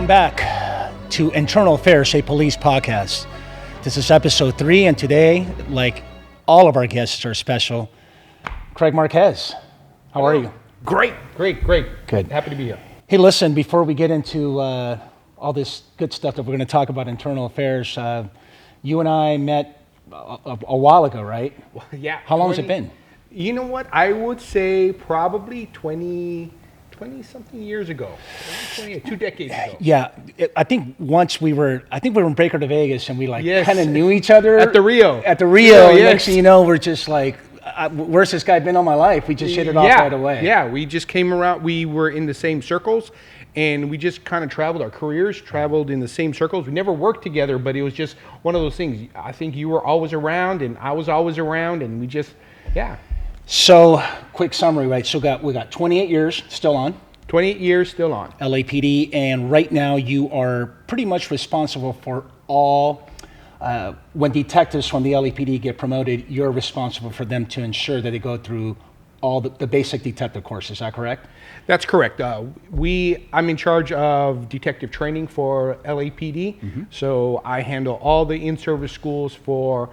Welcome back to Internal Affairs State Police Podcast. This is episode 3, and today, like all of our guests are special. Craig Marquez, how are you? Great. Good. Happy to be here. Hey, listen, before we get into all this good stuff that we're going to talk about internal affairs, you and I met a while ago, right? Well, yeah. How long has it been? You know what? I would say probably 20-something years ago. 2 decades ago. Yeah, I think we were in Breaker to Vegas, and we Yes. kind of knew each other. At the Rio. And yes. next thing you know, we're just like, where's this guy been all my life? We just hit it off right away. Yeah, we just came around. We were in the same circles, and we just kind of traveled. Our careers traveled in the same circles. We never worked together, but it was just one of those things. I think you were always around, and I was always around, and we just, yeah. So, quick summary, right? So we got 28 years still on. 28 years still on. LAPD, and right now you are pretty much responsible for all, when detectives from the LAPD get promoted, you're responsible for them to ensure that they go through all the basic detective course. Is that correct? That's correct. I'm in charge of detective training for LAPD. Mm-hmm. So I handle all the in-service schools for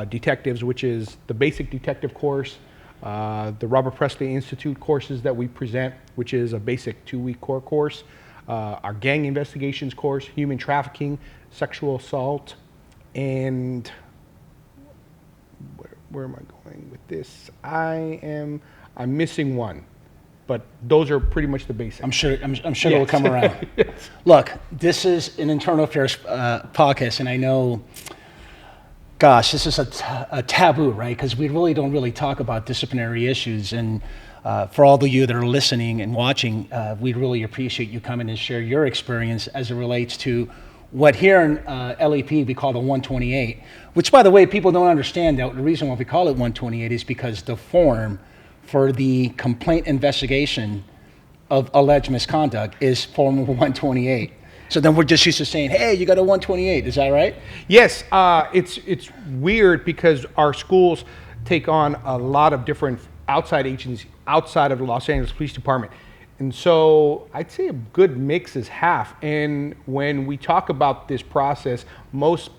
detectives, which is the basic detective course, the Robert Presley Institute courses that we present, which is a basic 2-week core course, our gang investigations course, human trafficking, sexual assault, and where am I going with this? I'm missing one, but those are pretty much the basics. I'm sure Yes. it'll come around. Yes. Look, this is an internal affairs podcast, and I know, gosh, this is a taboo, right? Because we really don't talk about disciplinary issues. And for all of you that are listening and watching, we really appreciate you coming and share your experience as it relates to what here in LAP we call the 128, which, by the way, people don't understand that the reason why we call it 128 is because the form for the complaint investigation of alleged misconduct is Form 128. So then we're just used to saying, hey, you got a 128, is that right? Yes, it's weird because our schools take on a lot of different outside agencies outside of the Los Angeles Police Department. And so I'd say a good mix is half. And when we talk about this process, most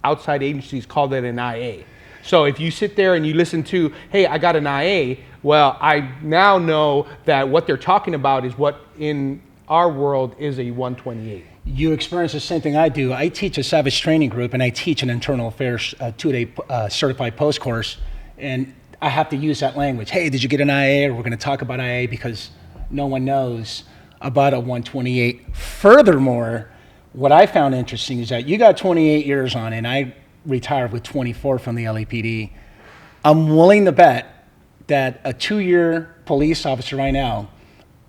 outside agencies call that an IA. So if you sit there and you listen to, hey, I got an IA, well, I now know that what they're talking about is what in our world is a 128. You experience the same thing I do. I teach a Savage training group, and I teach an internal affairs 2-day certified post course, and I have to use that language. Hey, did you get an IA? Or we're going to talk about IA because no one knows about a 128. Furthermore, what I found interesting is that you got 28 years on, and I retired with 24 from the LAPD. I'm willing to bet that a 2-year police officer right now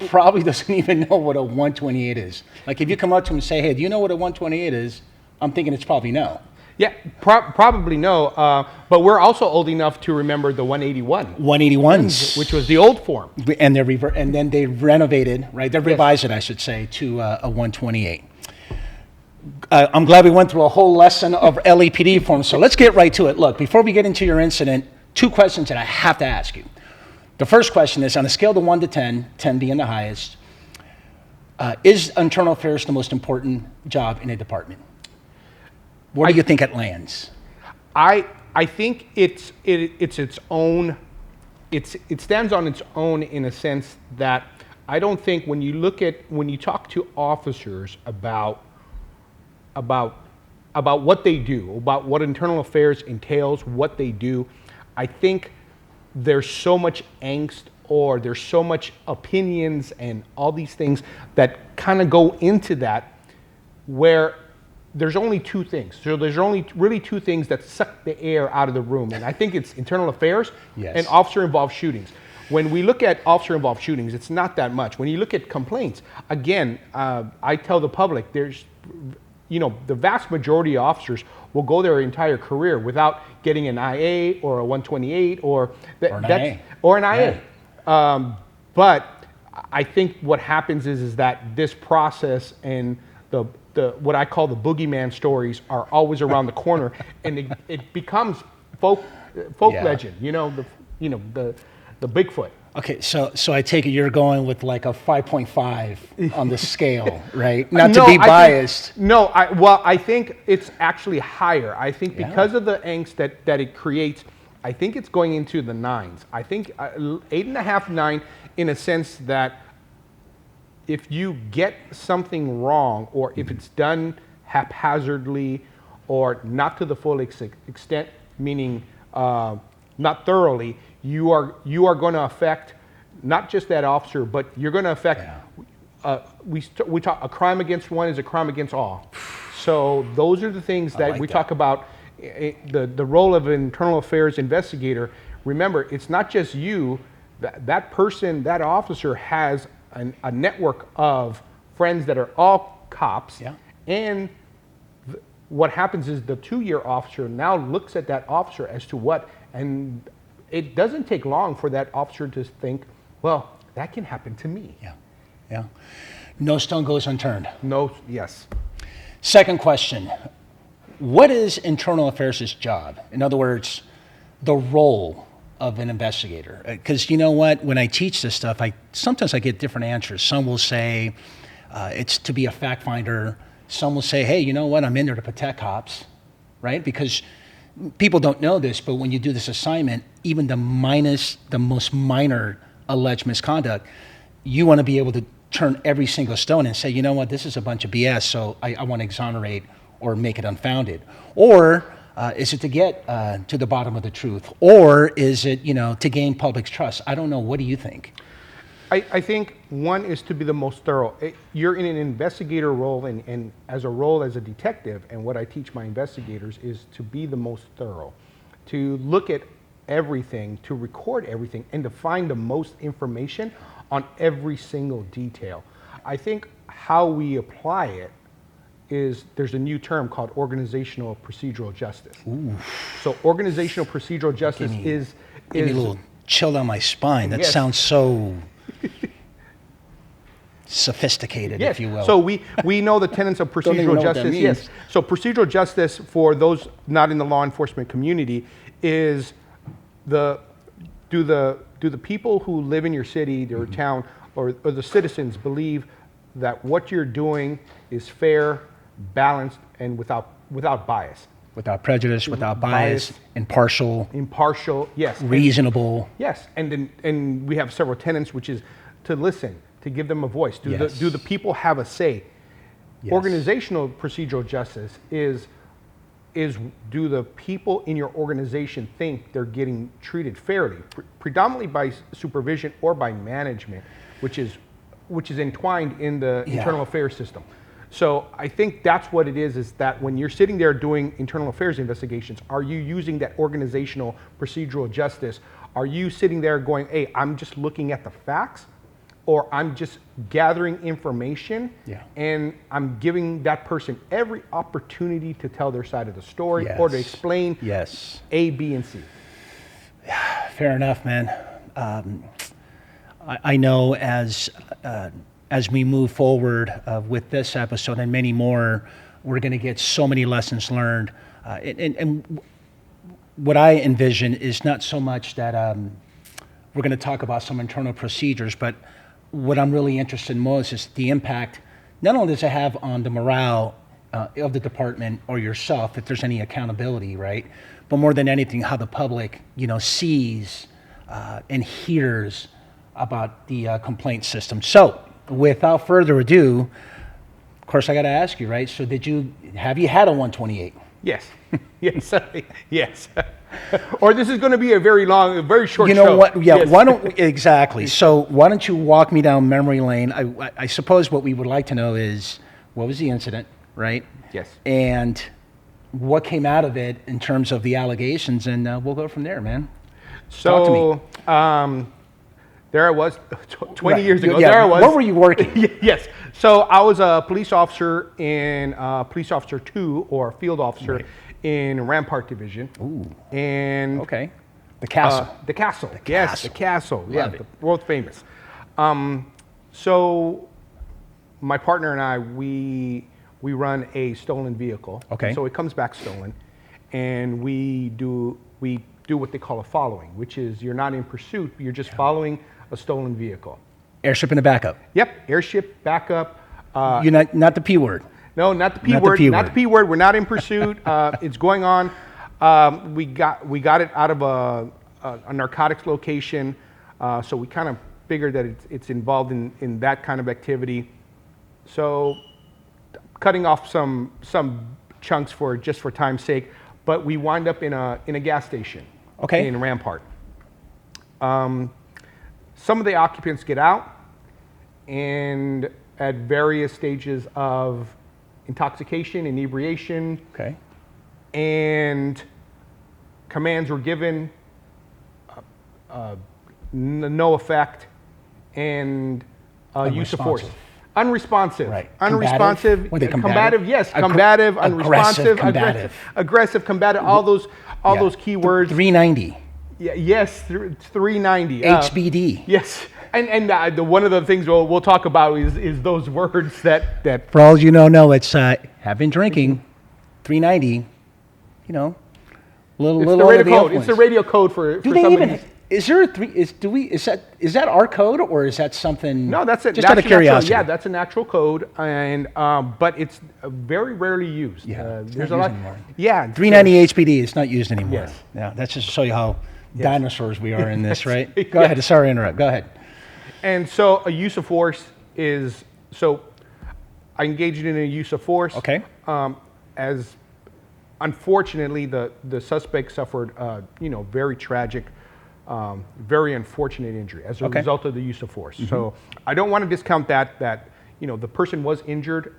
probably doesn't even know what a 128 is. Like if you come up to him and say, hey, do you know what a 128 is? I'm thinking it's probably no. Yeah, probably no, but we're also old enough to remember the 181. 181s. Which was the old form. And and then they renovated, right? They revised it, I should say, to a 128. I'm glad we went through a whole lesson of LAPD forms, so let's get right to it. Look, before we get into your incident, 2 questions that I have to ask you. The first question is, on a scale of 1 to 10, 10 being the highest, is internal affairs the most important job in a department? Where do you think it lands? I think it's its own. It stands on its own in a sense that I don't think when you talk to officers about what they do, about what internal affairs entails, what they do, I think there's so much angst or there's so much opinions and all these things that kind of go into that where there's only 2 things. So there's only really 2 things that suck the air out of the room. And I think it's internal affairs and officer-involved shootings. When we look at officer-involved shootings, it's not that much. When you look at complaints, again, I tell the public, there's, the vast majority of officers will go their entire career without getting an IA or a 128 or an IA. Yeah. But I think what happens is that this process and the what I call the boogeyman stories are always around the corner, and it becomes folk legend. the Bigfoot. Okay, so I take it you're going with like a 5.5 on the scale, right? Not to No, be I think- biased. well, I think it's actually higher. I think Yeah. because of the angst that it creates, I think it's going into the 9s. I think 8.5, 9, in a sense that if you get something wrong, or if it's done haphazardly, or not to the full extent, meaning not thoroughly, you are going to affect not just that officer, but you're going to affect. Yeah. We talk, a crime against one is a crime against all. So those are the things that like we that. talk about. The role of an internal affairs investigator. Remember, it's not just you. That person, that officer has a network of friends that are all cops. Yeah. And what happens is the 2-year officer now looks at that officer as to what, and it doesn't take long for that officer to think, well, that can happen to me. Yeah, yeah. No stone goes unturned. No, yes. Second question, what is internal affairs' job? In other words, the role of an investigator. Because you know what, when I teach this stuff, sometimes I get different answers. Some will say it's to be a fact finder. Some will say, hey, you know what, I'm in there to protect cops, right? Because people don't know this, but when you do this assignment, even the most minor alleged misconduct, you want to be able to turn every single stone and say, you know what, this is a bunch of BS, so I want to exonerate or make it unfounded. Or is it to get to the bottom of the truth? Or is it, to gain public's trust? I don't know. What do you think? I think one is to be the most thorough. You're in an investigator role, and as a role as a detective, and what I teach my investigators is to be the most thorough, to look at everything, to record everything, and to find the most information on every single detail. I think how we apply it is there's a new term called organizational procedural justice. Ooh. So organizational procedural justice Give is me a little chill down my spine. That Yes. sounds so sophisticated, yes. if you will. So we know the tenets of even know procedural what that justice. means. Yes. So procedural justice, for those not in the law enforcement community, is do the people who live in your city, your town, or the citizens believe that what you're doing is fair, balanced, and without bias. Without prejudice, without bias, impartial, Yes. reasonable. Yes, and we have several tenets, which is to listen, to give them a voice. Do Yes. the people have a say? Yes. Organizational procedural justice is do the people in your organization think they're getting treated fairly, predominantly by supervision or by management, which is entwined in the Yeah. internal affairs system. So I think that's what it is that when you're sitting there doing internal affairs investigations, are you using that organizational procedural justice? Are you sitting there going, hey, I'm just looking at the facts, or I'm just gathering information, Yeah. and I'm giving that person every opportunity to tell their side of the story or to Yes. explain Yes. A, B, and C. Fair enough, man. I know as we move forward with this episode and many more, we're going to get so many lessons learned. And what I envision is not so much that we're going to talk about some internal procedures, but what I'm really interested in most is the impact, not only does it have on the morale of the department or yourself, if there's any accountability, right? But more than anything, how the public, sees and hears about the complaint system. So, without further ado, of course, I got to ask you, right? So, have you had a 128? Yes. Yes. Yes. Or this is going to be a very short show. You know what? Yeah. Yes. Why don't exactly? So, why don't you walk me down memory lane? I suppose what we would like to know is what was the incident, right? Yes. And what came out of it in terms of the allegations, and we'll go from there, man. Talk to me. So, there I was 20 Right. years ago. Yeah. There I was. Where were you working? Yes. So I was a police officer in Police Officer 2, or field officer, Right. in Rampart Division. Ooh. And Okay. The castle. The Castle. Yes, the Castle. Yeah, Love it. the world famous. So my partner and I, we run a stolen vehicle. Okay. So it comes back stolen, and we do do what they call a following, which is you're not in pursuit, you're just following a stolen vehicle. Airship and a backup. Yep, airship, backup. You're not the P word. No, not the P Not the word. P Not word. the P word. We're not in pursuit. It's going on. We got it out of a narcotics location, so we kind of figured that it's involved in that kind of activity. So cutting off some chunks for time's sake, but we wind up in a gas station. Okay. In Rampart. Some of the occupants get out, and at various stages of intoxication, inebriation, Okay. and commands were given, no effect, and use of force. Unresponsive. Unresponsive. Right. Unresponsive. Combative? Were they combative? Yes. Aggr- Combative. aggressive, Unresponsive. combative. Aggressive. Combative. All those keywords. 390. Yeah, yes. 390. HBD. Yes. And one of the things we'll talk about is those words that For all you know, it's have been drinking. 390. You know, little it's the under radio the code. influence. It's the radio code for Do they somebody. even? Is there a three? Is that our code or is that something? No, that's it. Just out of curiosity. Yeah, that's an actual code, and but it's very rarely used. Yeah, it's there's not a lot. used anymore. Yeah, 390 HBD is not used anymore. Yes. Yeah, that's just to show you how dinosaurs we are in this, right? Yes. Go ahead. Sorry to interrupt. Go ahead. And so a use of force is so I engaged in a use of force. Okay. As unfortunately the suspect suffered very tragic, very unfortunate injury as a result of the use of force. So I don't want to discount that the person was injured.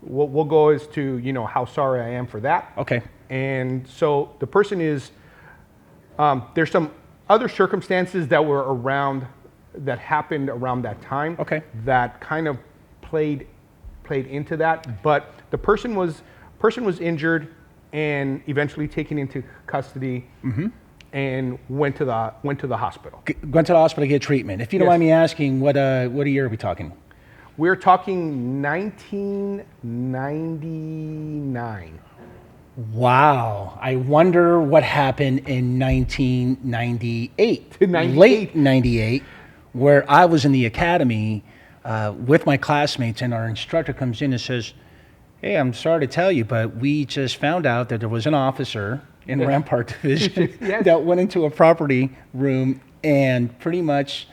We'll go as to how sorry I am for that. Okay. And so the person is, there's some other circumstances that were around, that happened around that time. Okay. That kind of played into that. But the person was injured and eventually taken into custody and went to the hospital. Went to the hospital to get treatment. If you don't Yes. mind me asking, what year are we talking? We're talking 1999. Wow. I wonder what happened in 1998. 98. Late 98, where I was in the academy with my classmates, and our instructor comes in and says, "Hey, I'm sorry to tell you, but we just found out that there was an officer in Rampart Division Yes. that went into a property room and pretty much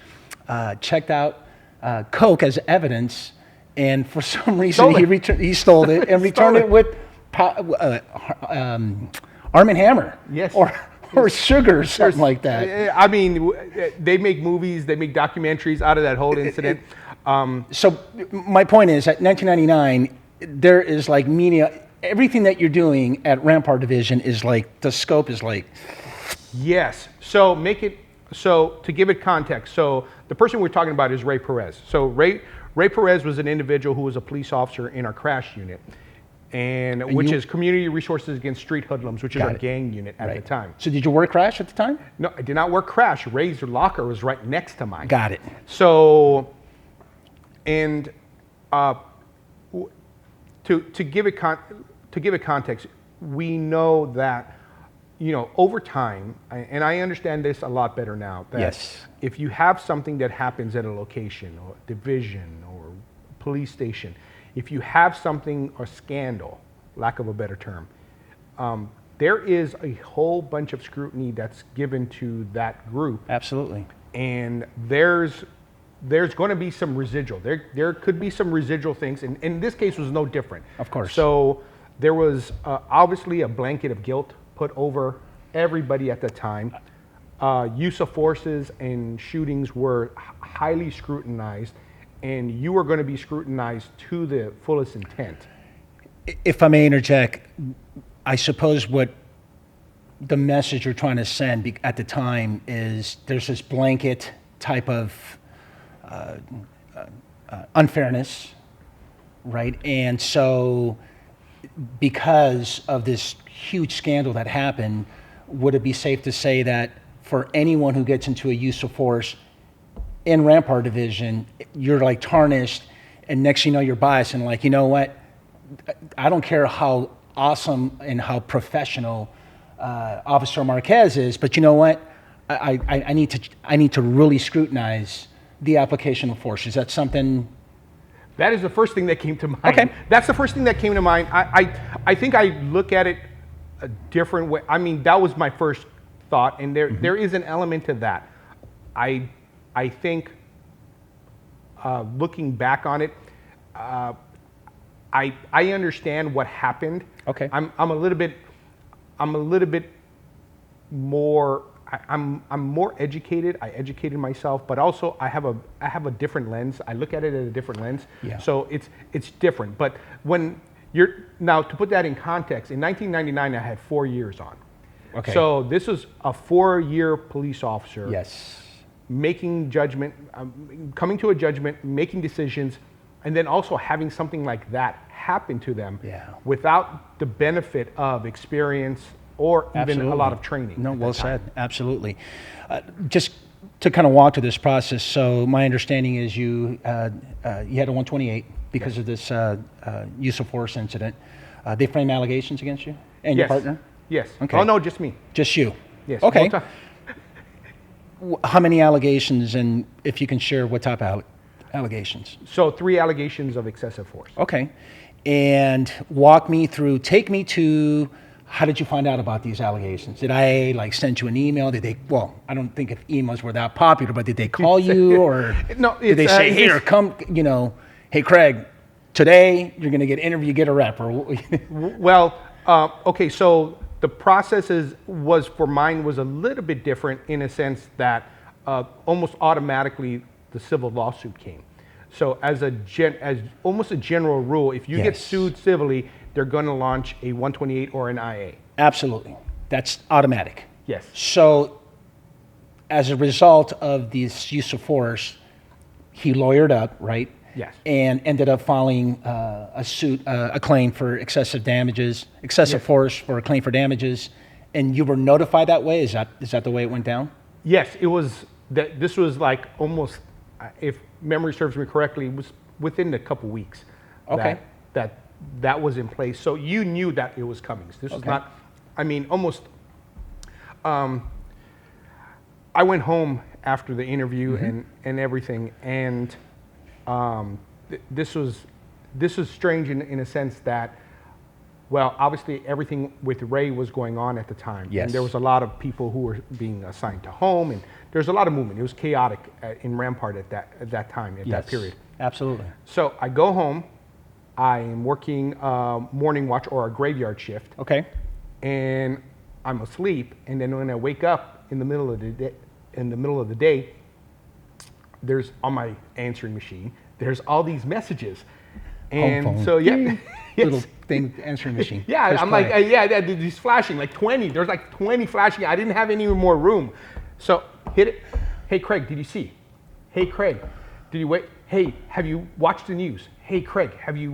checked out coke as evidence, and for some reason he stole it and returned it with Arm & Hammer, Yes. or sugar or something like that." I mean, they make movies, they make documentaries out of that whole incident. So my point is, at 1999, there is like media. Everything that you're doing at Rampart Division is like, the scope is like. Yes. So to give it context, so the person we're talking about is Ray Perez. So Ray Perez was an individual who was a police officer in our crash unit, which is Community Resources Against Street Hoodlums, which is our gang unit at the time. So did you work crash at the time? No, I did not work crash. Ray's locker was right next to mine. Got it. So, and to give it context, we know that over time, and I understand this a lot better now. That Yes. If you have something that happens at a location or division or police station, if you have something, a scandal, lack of a better term, there is a whole bunch of scrutiny that's given to that group. Absolutely. And there's going to be some residual. There could be some residual things, and in this case was no different. Of course. So there was obviously a blanket of guilt put over everybody at the time. Use of forces and shootings were highly scrutinized, and you were going to be scrutinized to the fullest intent. If I may interject, I suppose what the message you're trying to send at the time is there's this blanket type of unfairness, right? And so because of this huge scandal that happened, would it be safe to say that for anyone who gets into a use of force in Rampart Division, you're like tarnished, and next thing you know, you're biased, and like, you know what? I don't care how awesome and how professional Officer Marquez is, but you know what? I need to really scrutinize the application of force. Is that something? That is the first thing that came to mind. Okay. That's the first thing that came to mind. I think I look at it a different way. I mean, that was my first thought, and there is an element to that. I think looking back on it, I understand what happened. Okay. I'm a little bit more. I'm more educated. I educated myself, but also I have a different lens. I look at it at a different lens. Yeah. So it's different. But when you're now, to put that in context, in 1999 I had 4 years on. Okay. So this was a 4-year police officer. Yes. Making judgment, coming to a judgment, making decisions, and then also having something like that happen to them without the benefit of experience or even a lot of training. No, well said. Absolutely. Just to kind of walk through this process. So my understanding is you had a 128 because of this use of force incident. They frame allegations against you and your partner? Yes. Okay. Oh no, just me. Just you. Yes. Okay. How many allegations, and if you can share what type of allegations? So 3 allegations of excessive force. Okay. And take me to, how did you find out about these allegations? Did I send you an email? I don't think if emails were that popular, but did they call you or No, did they say, here, come, hey, Craig, today you're going to get interviewed, get a rep? Or Well, okay, so the process was a little bit different in a sense that almost automatically the civil lawsuit came. So as almost a general rule, if you get sued civilly, they're going to launch a 128 or an IA. Absolutely. That's automatic. Yes. So as a result of this use of force, he lawyered up, right? Yes. And ended up filing a claim for excessive force for a claim for damages. And you were notified that way? Is that the way it went down? Yes, it was. This was like almost, if memory serves me correctly, it was within a couple weeks. Okay. That was in place. So you knew that it was coming. This was not, I mean, almost, I went home after the interview and everything, and this was strange in a sense that, well, obviously everything with Ray was going on at the time. Yes. And there was a lot of people who were being assigned to home, and there's a lot of movement. It was chaotic in Rampart at that time, at that period. Absolutely. So I go home. I am working morning watch or a graveyard shift. Okay. And I'm asleep, and then when I wake up in the middle of the day, there's on my answering machine, there's all these messages. And phone. so yes. Little thing, answering machine. Yeah, Press I'm play. like, these flashing, like 20. There's like 20 flashing. I didn't have any more room. So hit it. Hey, Craig, did you see? Hey, Craig, did you wait? Hey, have you watched the news? Hey, Craig, have you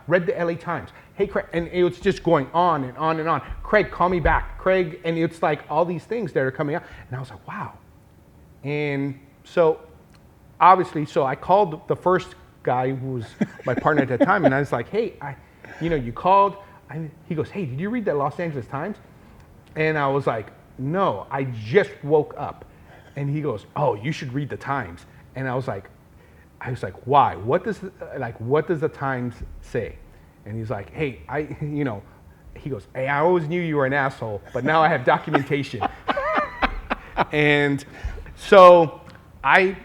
read the LA Times? Hey, Craig, and it's just going on and on and on. Craig, call me back. Craig, and it's like all these things that are coming out. And I was like, wow. And so obviously, so I called the first guy who was my partner at that time, and I was like, hey, you called. He goes, hey, did you read the Los Angeles Times? And I was like, no, I just woke up. And he goes, oh, you should read the Times. And I was like, why? What does the Times say? And he's like, hey, he goes, hey, I always knew you were an asshole, but now I have documentation. And so I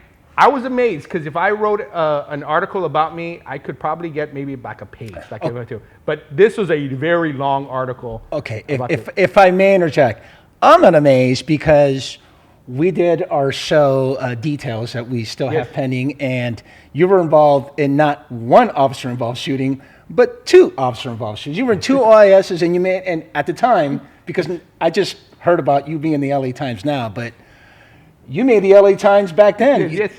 was amazed, because if I wrote an article about me, I could probably get maybe like a page. But this was a very long article. Okay, if I may interject, I'm not amazed because we did our show details that we still have pending, and you were involved in not one officer-involved shooting, but 2 officer-involved shootings. You were in 2 OISs, and at the time, because I just heard about you being in the LA Times now, but you made the LA Times back then. Yes.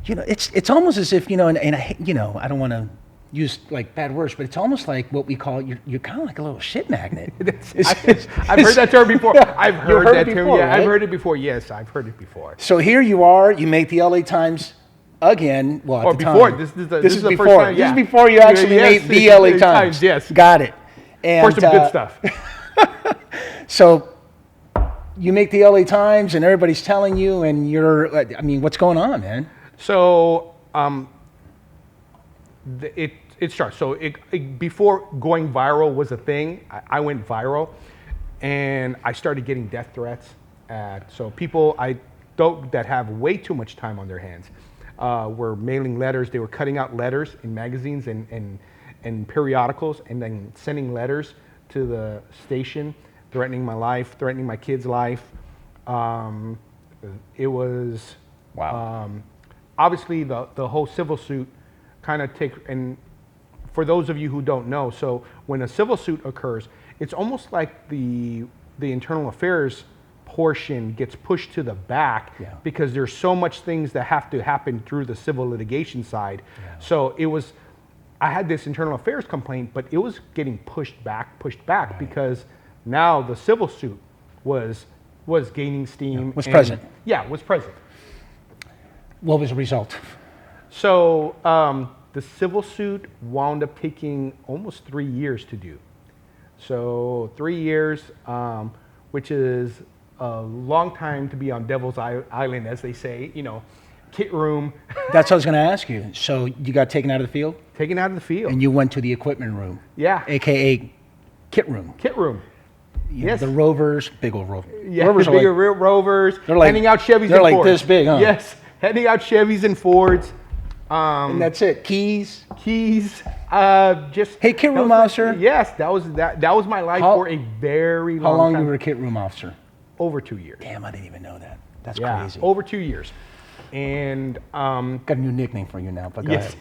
It's almost as if, and I I don't want to use like bad words, but it's almost like what we call, you're kind of like a little shit magnet. I've heard that term before. I've heard that term. Yeah, right? I've heard it before. Yes, I've heard it before. So here you are, you make the LA Times again. Well, at or the before. time. This is before. the first time. Yeah. This is before you actually made the LA Times. Yes. Got it. And for some good stuff. So you make the LA Times and everybody's telling you, and I mean, what's going on, man? So it starts. So before going viral was a thing, I went viral, and I started getting death threats. So people I don't that have way too much time on their hands were mailing letters. They were cutting out letters in magazines and periodicals, and then sending letters to the station, threatening my life, threatening my kid's life. It was Wow. Obviously the whole civil suit kind of and for those of you who don't know, so when a civil suit occurs, it's almost like the internal affairs portion gets pushed to the back because there's so much things that have to happen through the civil litigation side. Yeah. So I had this internal affairs complaint, but it was getting pushed back because now the civil suit was gaining steam. Was present. Yeah, was present. What was the result? So the civil suit wound up taking almost 3 years to do. So 3 years, which is a long time to be on Devil's Island, as they say, kit room. That's what I was going to ask you. So you got taken out of the field? Taken out of the field. And you went to the equipment room? Yeah. AKA kit room. Kit room. Yes. The Rovers, big old Rovers. Yeah, Rovers the bigger Rovers. They're like, handing out Chevys and Fords. They're like this big, huh? Yes. Handing out Chevys and Fords. And that's it. Keys. Just. Hey, kit room officer. Yes, that was my life for a very long time. How long you were a kit room officer? Over 2 years. Damn, I didn't even know that. That's crazy. Over 2 years. And got a new nickname for you now, but go ahead.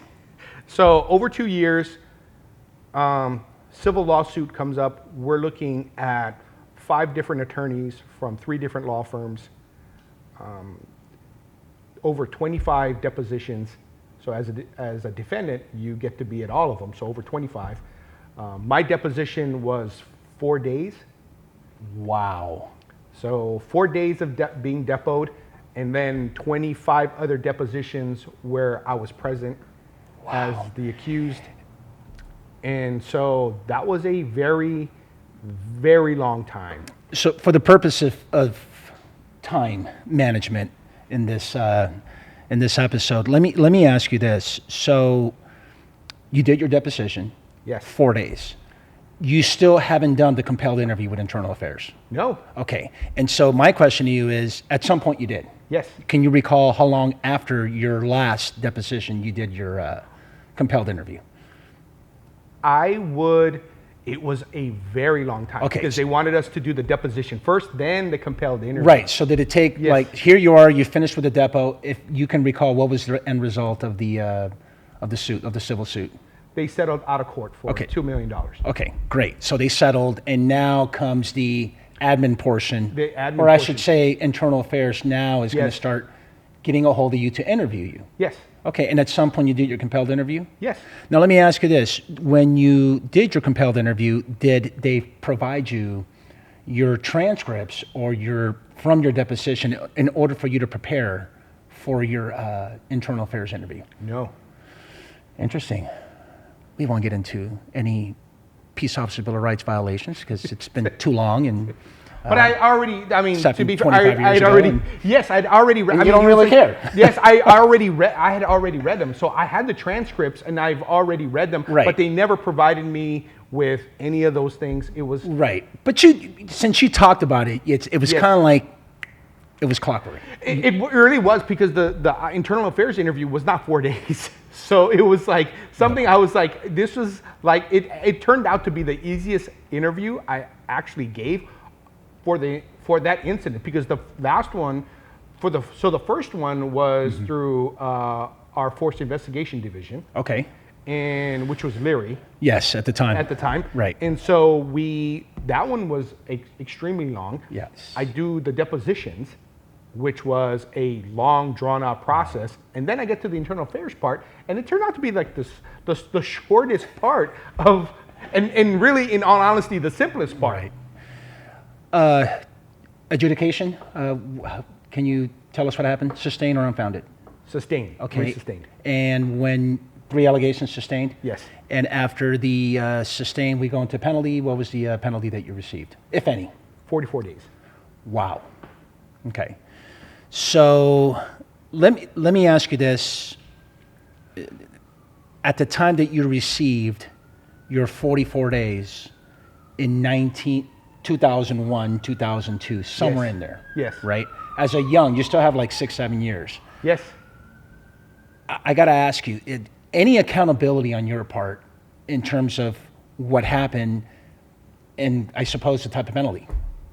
So over 2 years, civil lawsuit comes up. We're looking at 5 different attorneys from 3 different law firms, over 25 depositions. So as a defendant, you get to be at all of them. So over 25. My deposition was 4 days. Wow. So 4 days of being depoed, and then 25 other depositions where I was present as the accused. And so that was a very, very long time. So for the purpose of time management in this episode, let me ask you this. So you did your deposition. Yes. 4 days. You still haven't done the compelled interview with Internal Affairs? No. Okay. And so my question to you is, at some point you did? Yes. Can you recall how long after your last deposition you did your compelled interview? It was a very long time. Okay. Because they wanted us to do the deposition first, then the compelled interview. Right. So did it take, here you are, you finished with the depo. If you can recall, what was the end result of the civil suit? They settled out of court for $2 million. Okay, great. So they settled, and now comes the admin portion. I should say Internal Affairs now is going to start getting a hold of you to interview you. Yes. Okay, and at some point you did your compelled interview? Yes. Now let me ask you this. When you did your compelled interview, did they provide you your transcripts from your deposition in order for you to prepare for your Internal Affairs interview? No. Interesting. We won't get into any Peace Officer Bill of Rights violations because it's been too long. But to be fair, I'd already read. You don't really care. Yes, I had already read them, so I had the transcripts and I've already read them. Right. But they never provided me with any of those things. It was right. But since you talked about it, it was kind of like it was clockwork. It really was, because the Internal Affairs interview was not 4 days. So it was like something I was like, this was like, it turned out to be the easiest interview I actually gave for that incident, because the last one, the first one was through our Force Investigation Division. Okay. And which was Leary. Yes, at the time. At the time. Right. And so that one was extremely long. Yes. I do the depositions, which was a long, drawn-out process, and then I get to the Internal Affairs part, and it turned out to be like the shortest part of, and really, in all honesty, the simplest part. Right. Adjudication. Can you tell us what happened? Sustained or unfounded? Sustained. Okay. Sustained. And when 3 allegations sustained? Yes. And after the sustained, we go into penalty. What was the penalty that you received, if any? 44 days. Wow. Okay. So let me ask you this. At the time that you received your 44 days in 2001, 2002, somewhere Yes. in there. Yes. Right? As a young, you still have like 6, 7 years. Yes. I got to ask you, any accountability on your part in terms of what happened and I suppose the type of penalty?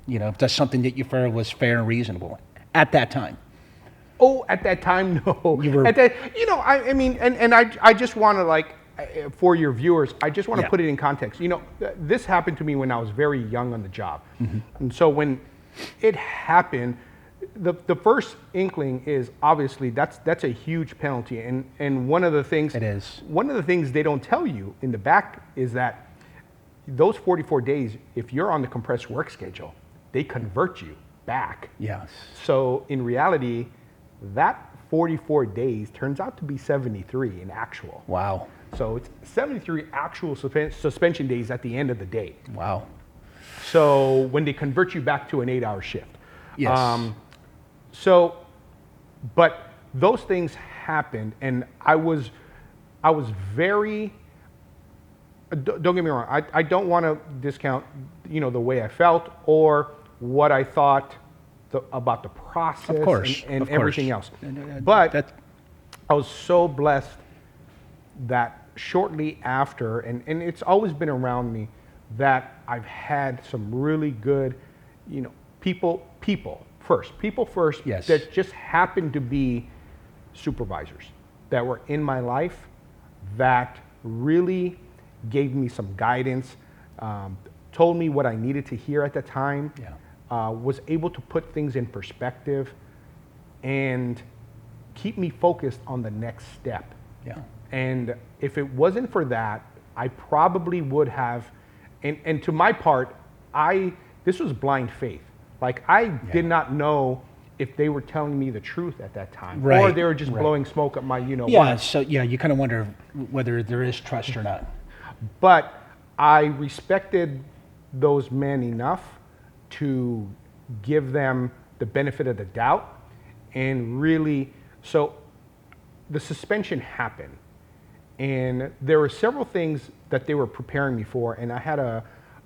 You know, if that's something that you felt was fair and reasonable at that time. Oh, at that time, no. You were- At that, I mean, and I just want to like, for your viewers, I just want to Yeah. put it in context. This happened to me when I was very young on the job, and so when it happened, the first inkling is obviously that's a huge penalty, and one of the things It is. One of the things they don't tell you in the back is that those 44 days, if you're on the compressed work schedule, they convert you back. Yes. So in reality, that 44 days turns out to be 73 in actual. Wow. So it's 73 actual suspension days at the end of the day. Wow. So when they convert you back to an 8-hour shift. Yes. But those things happened, and I was very. Don't get me wrong. I don't want to discount, the way I felt or what I thought about the process Of course, and of course. everything else. But That- I was so blessed that shortly after, and it's always been around me, that I've had some really good, people first, Yes. that just happened to be supervisors that were in my life that really gave me some guidance, told me what I needed to hear at the time, Yeah. was able to put things in perspective and keep me focused on the next step. Yeah. And if it wasn't for that, I probably would have, and to my part, this was blind faith. Like I did not know if they were telling me the truth at that time, or Right, they were just right. blowing smoke up my, Yeah. what. So you kind of wonder whether there is trust or not. But I respected those men enough to give them the benefit of the doubt, and really, so the suspension happened. And there were several things that they were preparing me for, and I had a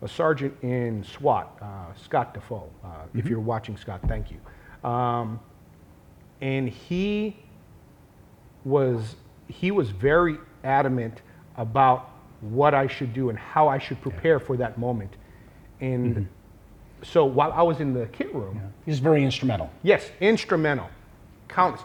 sergeant in SWAT, Scott Defoe. If you're watching, Scott, thank you. And he was very adamant about what I should do and how I should prepare for that moment. And so while I was in the kit room, He's very instrumental. yes, instrumental, countless.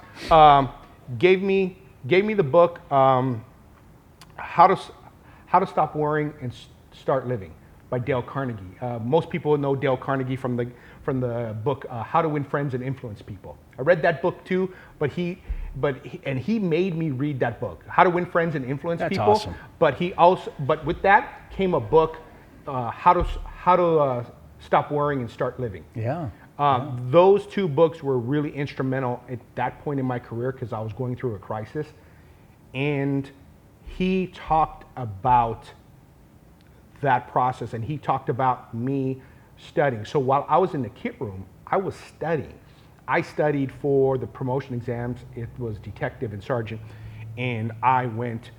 Gave me the book, How to Stop Worrying and Start Living by Dale Carnegie. Most people know Dale Carnegie from the book How to Win Friends and Influence People. I read that book too, but he made me read that book, How to Win Friends and Influence That's People. awesome. But with that came a book, How to Stop Worrying and Start Living. Yeah. Those two books were really instrumental at that point in my career because I was going through a crisis. And he talked about that process, and he talked about me studying. So while I was in the kit room, I was studying. I studied for the promotion exams. It was detective and sergeant. And I went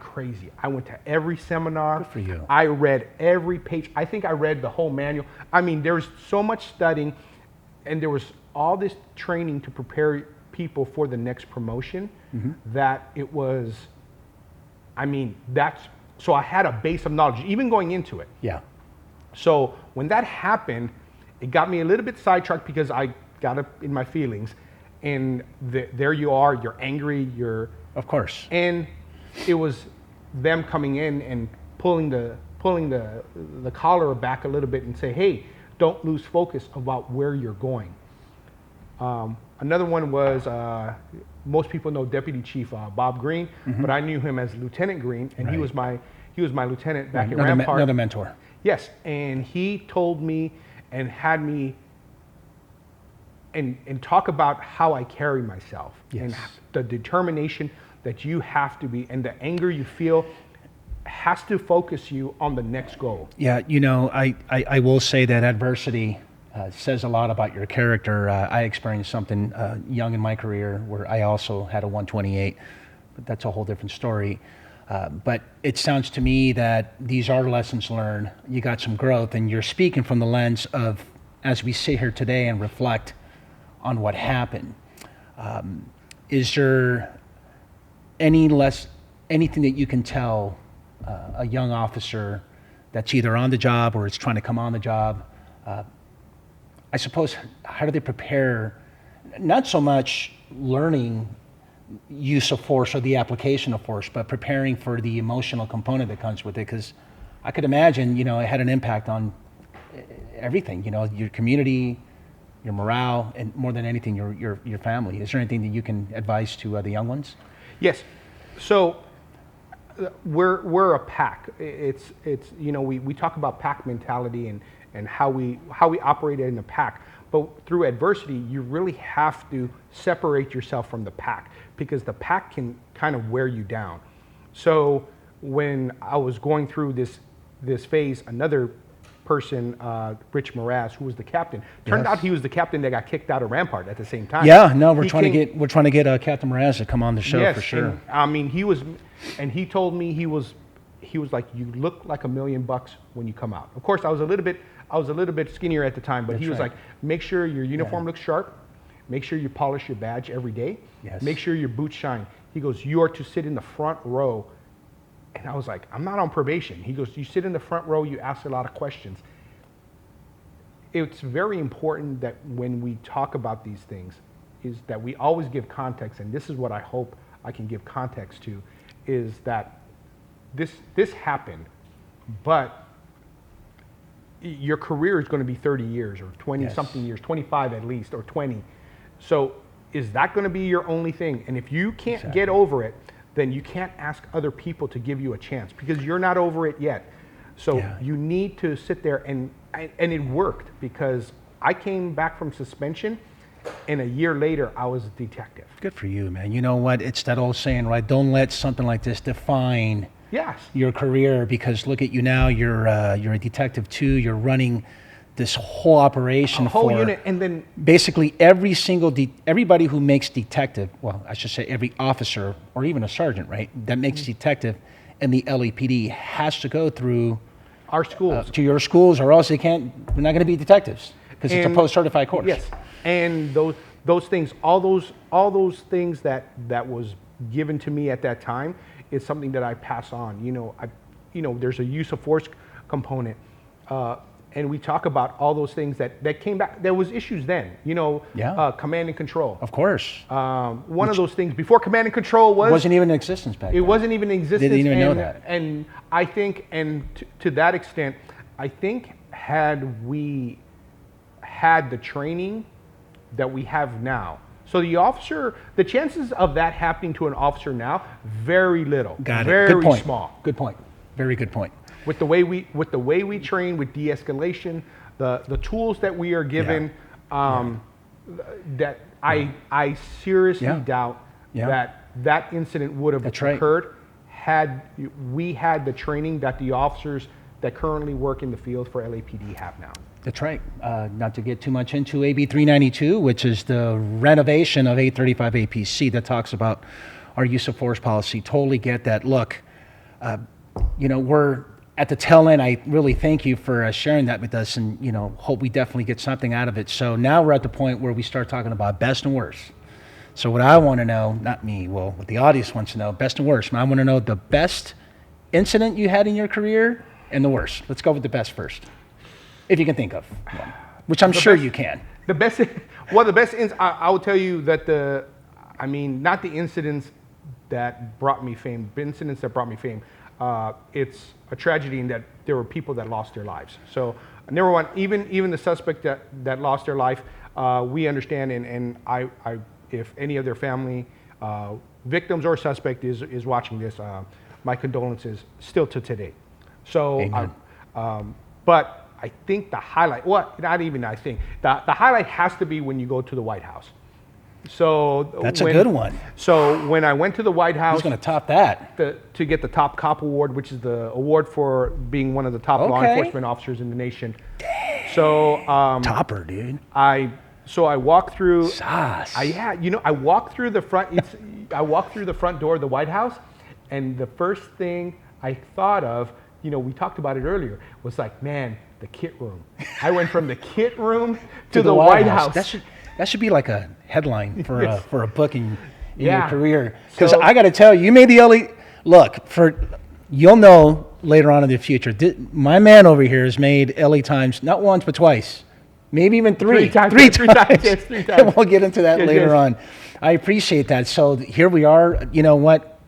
crazy. I went to every seminar. Good for you. I read every page. I think I read the whole manual. I mean, there was so much studying, and there was all this training to prepare people for the next promotion that it was, so I had a base of knowledge, even going into it. Yeah. So when that happened, it got me a little bit sidetracked because I got up in my feelings, and there you are, you're angry, Of course. and it was them coming in and pulling the collar back a little bit and say, hey, don't lose focus about where you're going. Another one was, most people know Deputy Chief Bob Green, but I knew him as Lieutenant Green, and he was my lieutenant back in Rampart. Another mentor. Yes, and he told me and had me and talk about how I carry myself, and Yes. the determination that you have to be, and the anger you feel has to focus you on the next goal. Yeah, I will say that adversity says a lot about your character. I experienced something young in my career where I also had a 128, but that's a whole different story. But it sounds to me that these are lessons learned. You got some growth, and you're speaking from the lens of, as we sit here today and reflect on what happened. Is there anything that you can tell a young officer that's either on the job or is trying to come on the job? I suppose, how do they prepare, not so much learning use of force or the application of force, but preparing for the emotional component that comes with it? Because I could imagine, it had an impact on everything, your community, your morale, and more than anything, your family. Is there anything that you can advise to the young ones? Yes. So we're a pack. It's we talk about pack mentality and how we operate in the pack. But through adversity, you really have to separate yourself from the pack, because the pack can kind of wear you down. So when I was going through this phase, another person, Rich Marquez, who was the captain, turned out he was the captain that got kicked out of Rampart at the same time. Yeah, no, we're trying to get Captain Marquez to come on the show for sure. And, I mean, he told me he was like, you look like $1 million when you come out. Of course, I was a little bit skinnier at the time, but he was like, make sure your uniform looks sharp, make sure you polish your badge every day, make sure your boots shine. He goes, you are to sit in the front row. And I was like, I'm not on probation. He goes, you sit in the front row, you ask a lot of questions. It's very important that when we talk about these things, is that we always give context, and this is what I hope I can give context to, is that this happened, but your career is going to be 30 years or 20 something years, 25 at least, or 20. So is that going to be your only thing? And if you can't get over it, then you can't ask other people to give you a chance, because you're not over it yet. So you need to sit there, and it worked, because I came back from suspension, and a year later I was a detective. Good for you, man. You know what? It's that old saying, right? Don't let something like this define your career, because look at you now. You're a detective too. You're running this whole operation, a whole for unit, and then basically everybody who makes detective, well, I should say every officer or even a sergeant, right, that makes detective in the LAPD has to go through our schools, to your schools, or else they're not going to be detectives, because it's a post-certified course. Yes, and those things, all those things that was given to me at that time is something that I pass on. There's a use of force component. And we talk about all those things that came back. There was issues then, command and control. Of course. One of those things before command and control wasn't even in existence back then. It wasn't even in existence. They didn't even know that. And I think, to that extent, I think had we had the training that we have now, so the chances of that happening to an officer now, very little. Got it. Very Good point. small. Good point. Very good point. With the way we train with de-escalation, the tools that we are given, that I seriously doubt that incident would have occurred had we had the training that the officers that currently work in the field for LAPD have now. That's right. Not to get too much into AB 392, which is the renovation of 835 APC that talks about our use of force policy. Totally get that. Look, we're at the tail end. I really thank you for sharing that with us, and hope we definitely get something out of it. So now we're at the point where we start talking about best and worst. So what I want to know, not me, well, what the audience wants to know, best and worst. I want to know the best incident you had in your career and the worst. Let's go with the best first, if you can think of one, which I'm sure you can. The best, I will tell you that not the incidents that brought me fame, but incidents that brought me fame. It's a tragedy in that there were people that lost their lives. So number one, even the suspect that lost their life, we understand, and I if any of their family, victims or suspect is watching this, my condolences still to today. So, but I think the highlight, the highlight has to be when you go to the White House. So that's a good one. So when I went to the White House, who's going to top that? To get the top cop award, which is the award for being one of the top law enforcement officers in the nation. Dang. So Topper, dude. I walked through. Sauce. I walked through the front. I walked through the front door of the White House, and the first thing I thought of, we talked about it earlier, was like, man, the kit room. I went from the kit room to the White House. That should be like a headline for a book in your career. Because So- I got to tell you, you made the LA look you'll know later on in the future. My man over here has made LA Times not once but twice, maybe even three times. Yes, 3 times. And we'll get into that Yes, later yes. on. I appreciate that. So here we are. You know what?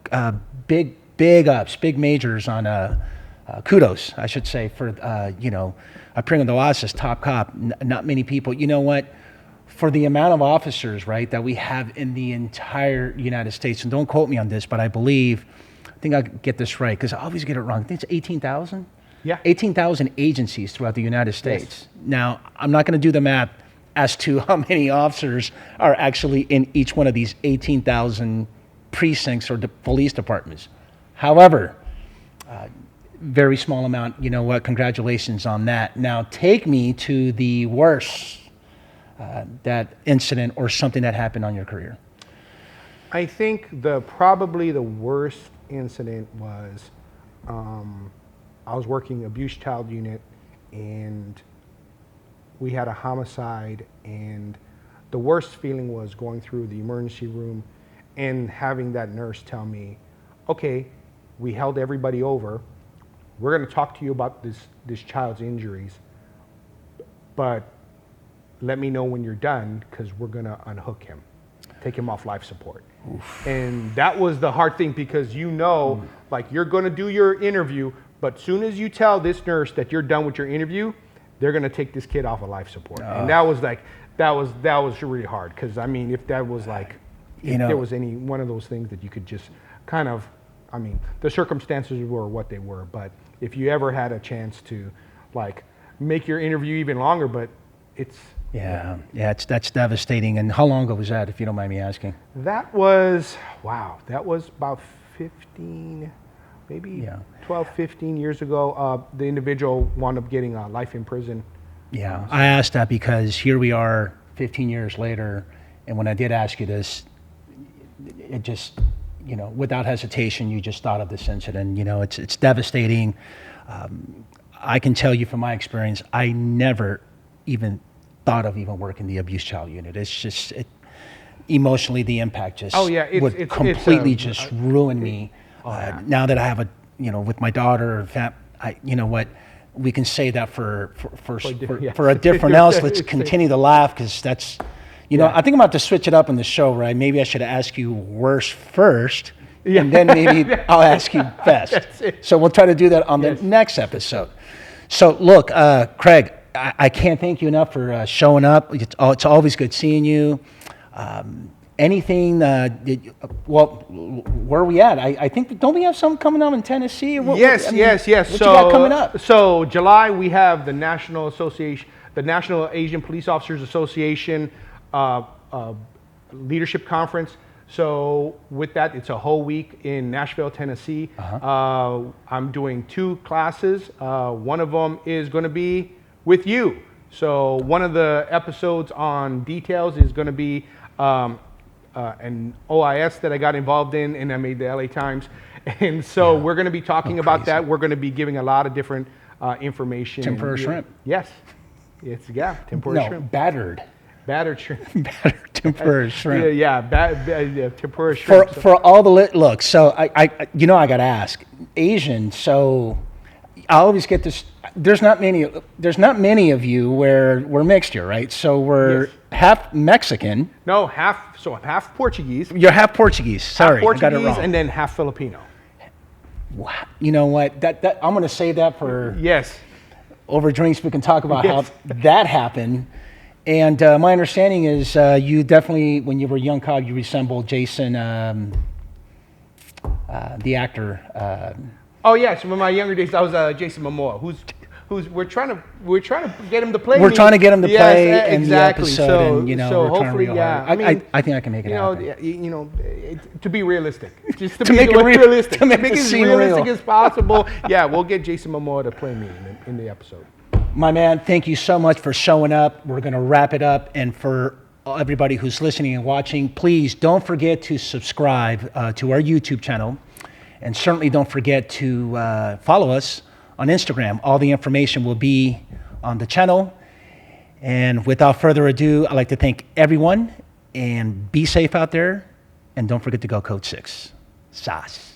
Big ups, big majors on kudos, I should say, for Apringo de Oasis, top cop. Not many people. You know what? For the amount of officers, right, that we have in the entire United States, and don't quote me on this, but I think I'll get this right, because I always get it wrong. I think it's 18,000? Yeah. 18,000 agencies throughout the United States. Now, I'm not going to do the math as to how many officers are actually in each one of these 18,000 precincts or police departments. However, very small amount. You know what? Congratulations on that. Now, take me to the worst that incident or something that happened on your career. I think probably the worst incident was I was working abuse child unit, and we had a homicide, and the worst feeling was going through the emergency room and having that nurse tell me, okay, we held everybody over. We're going to talk to you about this child's injuries, but let me know when you're done, because we're going to unhook him, take him off life support. Oof. And that was the hard thing, because like, you're going to do your interview, but soon as you tell this nurse that you're done with your interview, they're going to take this kid off of life support. And that was really hard, because I mean, if that was like, if there was any one of those things that you could just kind of, I mean, the circumstances were what they were, but if you ever had a chance to like make your interview even longer, but it's that's devastating. And how long ago was that, if you don't mind me asking? That was about 15, maybe 12, 15 years ago. The individual wound up getting life in prison. Yeah, I asked that because here we are 15 years later, and when I did ask you this, it just, without hesitation, you just thought of this incident. It's devastating. I can tell you from my experience, I never even thought of even working the abuse child unit. It's just emotionally, the impact just would completely just ruin me. Now that I have with my daughter, you know what, we can say that for a different else. Let's continue to laugh, because that's, I think I'm about to switch it up in the show, right? Maybe I should ask you worst first, and then maybe I'll ask you best. So we'll try to do that on the next episode. So look, Craig, I can't thank you enough for showing up. It's always good seeing you. Anything? Where are we at? I think, don't we have something coming up in Tennessee? Yes. What you got coming up? So July we have the National Asian Police Officers Association Leadership Conference. So with that, it's a whole week in Nashville, Tennessee. I'm doing 2 classes. One of them is going to be with you. So one of the episodes on details is going to be an OIS that I got involved in, and I made the LA Times. And so we're going to be talking about that. We're going to be giving a lot of different information. Tempura shrimp. Yes. Tempura shrimp. Battered shrimp. Battered tempura shrimp. Tempura shrimp. For all the look, so I got to ask, Asian, so I always get this, there's not many of you where we're mixed here, right? So we're half Mexican. No, half Portuguese. You're half Portuguese. Sorry, half Portuguese, I got it wrong. and then half Filipino. Wow. You know what? That I'm going to save that for over drinks. We can talk about how that happened. And my understanding is you definitely, when you were a young cop, you resembled Jason, the actor. So in my younger days, I was Jason Momoa, who's we're trying to get him to play. We're trying to get him to play in the episode, and so we're hopefully, trying real hard. I think I can make it happen. To be realistic, just to make it realistic, to make it as realistic as possible. We'll get Jason Momoa to play me in the episode. My man, thank you so much for showing up. We're going to wrap it up. And for everybody who's listening and watching, please don't forget to subscribe to our YouTube channel. And certainly don't forget to follow us on Instagram. All the information will be on the channel. And without further ado, I'd like to thank everyone, and be safe out there. And don't forget to go Code 6. SAS.